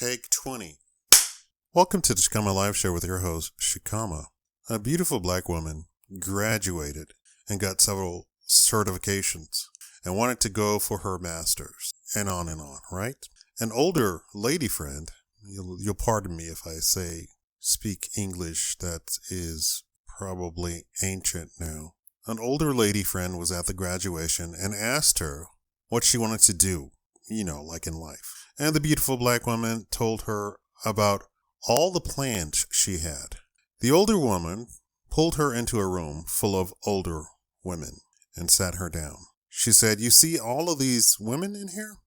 Take 20. Welcome to the Shakaama Live Show with your host, Shakaama. A beautiful black woman graduated and got several certifications and wanted to go for her master's and on, right? An older lady friend, you'll pardon me if I speak English that is probably ancient now. An older lady friend was at the graduation and asked her what she wanted to do, like in life. And the beautiful black woman told her about all the plans she had. The older woman pulled her into a room full of older women and sat her down. She said, "You see all of these women in here?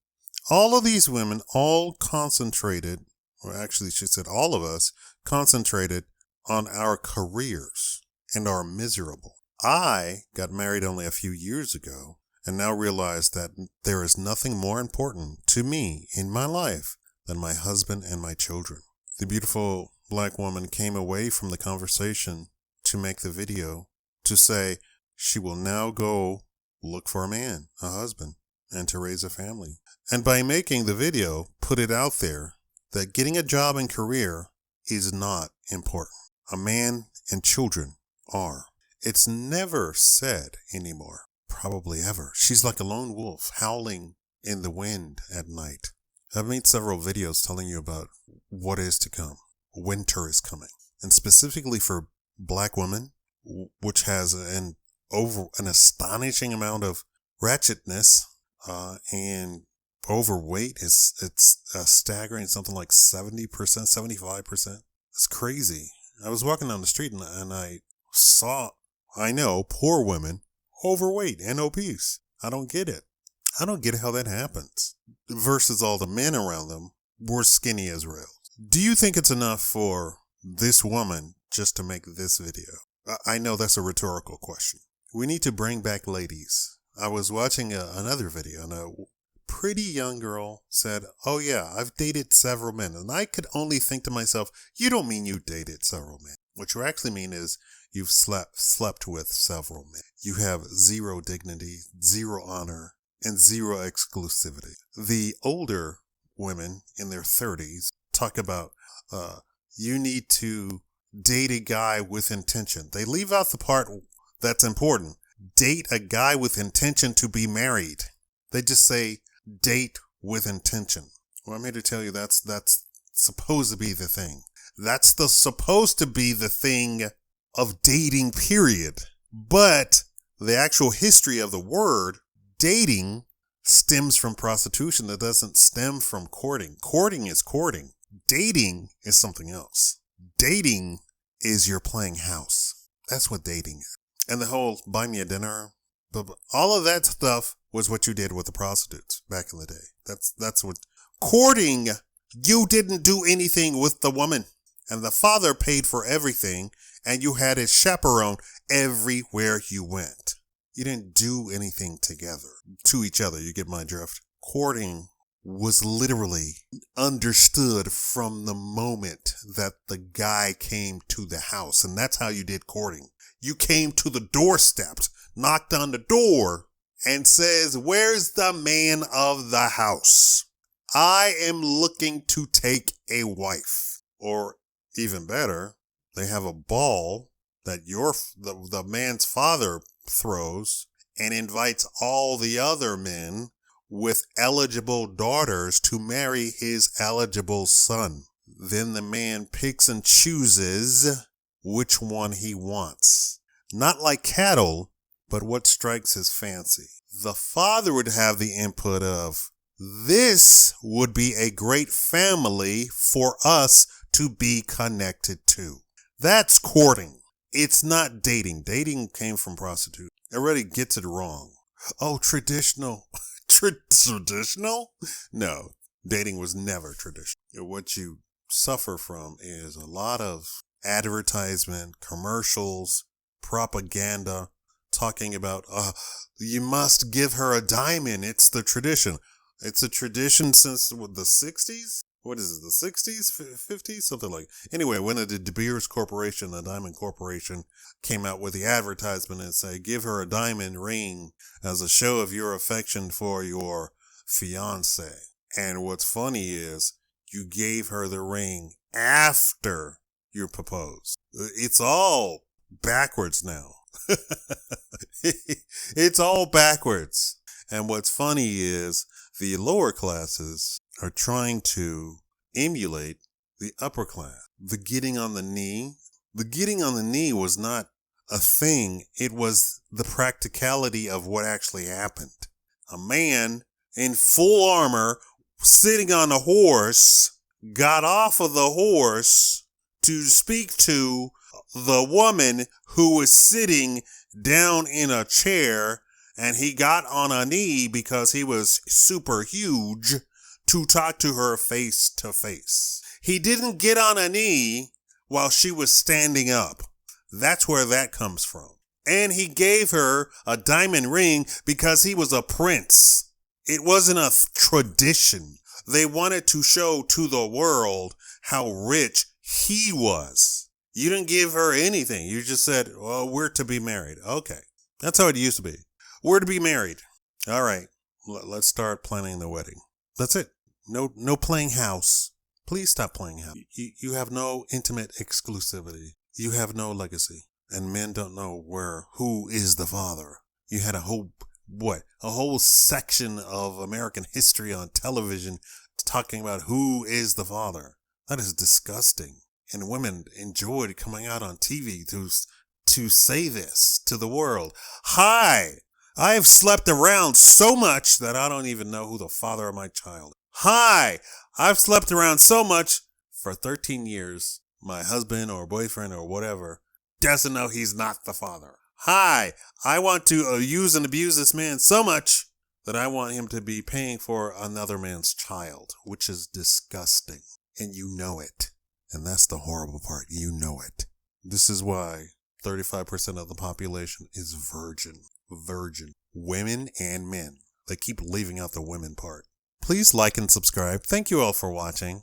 All of these women all concentrated, or actually she said all of us concentrated on our careers and are miserable. I got married only a few years ago and now realize that there is nothing more important to me in my life than my husband and my children." The beautiful black woman came away from the conversation to make the video to say she will now go look for a man, a husband, and to raise a family. And by making the video, put it out there that getting a job and career is not important. A man and children are. It's never said anymore. Probably ever. She's like a lone wolf howling in the wind at night. I've made several videos telling you about what is to come. Winter is coming. And specifically for black women, which has an astonishing amount of ratchetness and overweight. It's staggering, something like 70%, 75%. It's crazy. I was walking down the street and I saw, poor women, overweight and obese. I don't get it. I don't get how that happens. Versus all the men around them were skinny as rails. Do you think it's enough for this woman just to make this video? I know that's a rhetorical question. We need to bring back ladies. I was watching another video and a pretty young girl said, "Oh yeah, I've dated several men." And I could only think to myself, you don't mean you dated several men. What you actually mean is you've slept with several men. You have zero dignity, zero honor, and zero exclusivity. The older women in their 30s talk about you need to date a guy with intention. They leave out the part that's important. Date a guy with intention to be married. They just say date with intention. Well, I'm here to tell you that's supposed to be the thing. That's supposed to be the thing of dating, period. But the actual history of the word dating stems from prostitution. That doesn't stem from courting. Courting is courting. Dating is something else. Dating is you're playing house. That's what dating is. And the whole buy me a dinner, but all of that stuff was what you did with the prostitutes back in the day. That's what courting. You didn't do anything with the woman, and the father paid for everything, and you had a chaperone everywhere you went. You didn't do anything together to each other. You get my drift. Courting was literally understood from the moment that the guy came to the house. And that's how you did courting. You came to the doorstep, knocked on the door, and says, "Where's the man of the house? I am looking to take a wife." Or even better, they have a ball that the man's father throws and invites all the other men with eligible daughters to marry his eligible son. Then the man picks and chooses which one he wants. Not like cattle, but what strikes his fancy. The father would have the input of, this would be a great family for us to be connected to. That's courting. It's not dating. Dating came from prostitution. Everybody gets it wrong. Oh, traditional. Traditional? No, dating was never traditional. What you suffer from is a lot of advertisement, commercials, propaganda, talking about, you must give her a diamond. It's the tradition. It's a tradition since the 60s? What is it, the 60s, 50s? Something like Anyway, when the De Beers Corporation, the Diamond Corporation, came out with the advertisement and say, give her a diamond ring as a show of your affection for your fiance. And what's funny is You gave her the ring after you proposed. It's all backwards now. It's all backwards. And what's funny is the lower classes are trying to emulate the upper class. The getting on the knee. The getting on the knee was not a thing. It was the practicality of what actually happened. A man in full armor sitting on a horse got off of the horse to speak to the woman who was sitting down in a chair, and he got on a knee because he was super huge to talk to her face to face. He didn't get on a knee while she was standing up. That's where that comes from. And he gave her a diamond ring because he was a prince. It wasn't a tradition. They wanted to show to the world how rich he was. You didn't give her anything. You just said, well, we're to be married. Okay. That's how it used to be. We're to be married. All right. Let's start planning the wedding. That's it. No playing house. Please stop playing house. You have no intimate exclusivity. You have no legacy. And men don't know who is the father. You had a whole section of American history on television talking about who is the father. That is disgusting. And women enjoyed coming out on TV to say this to the world. Hi, I have slept around so much that I don't even know who the father of my child is. Hi, I've slept around so much for 13 years. My husband or boyfriend or whatever doesn't know he's not the father. Hi, I want to use and abuse this man so much that I want him to be paying for another man's child, which is disgusting. And you know it. And that's the horrible part. You know it. This is why 35% of the population is virgin. Virgin. Women and men. They keep leaving out the women part. Please like and subscribe. Thank you all for watching.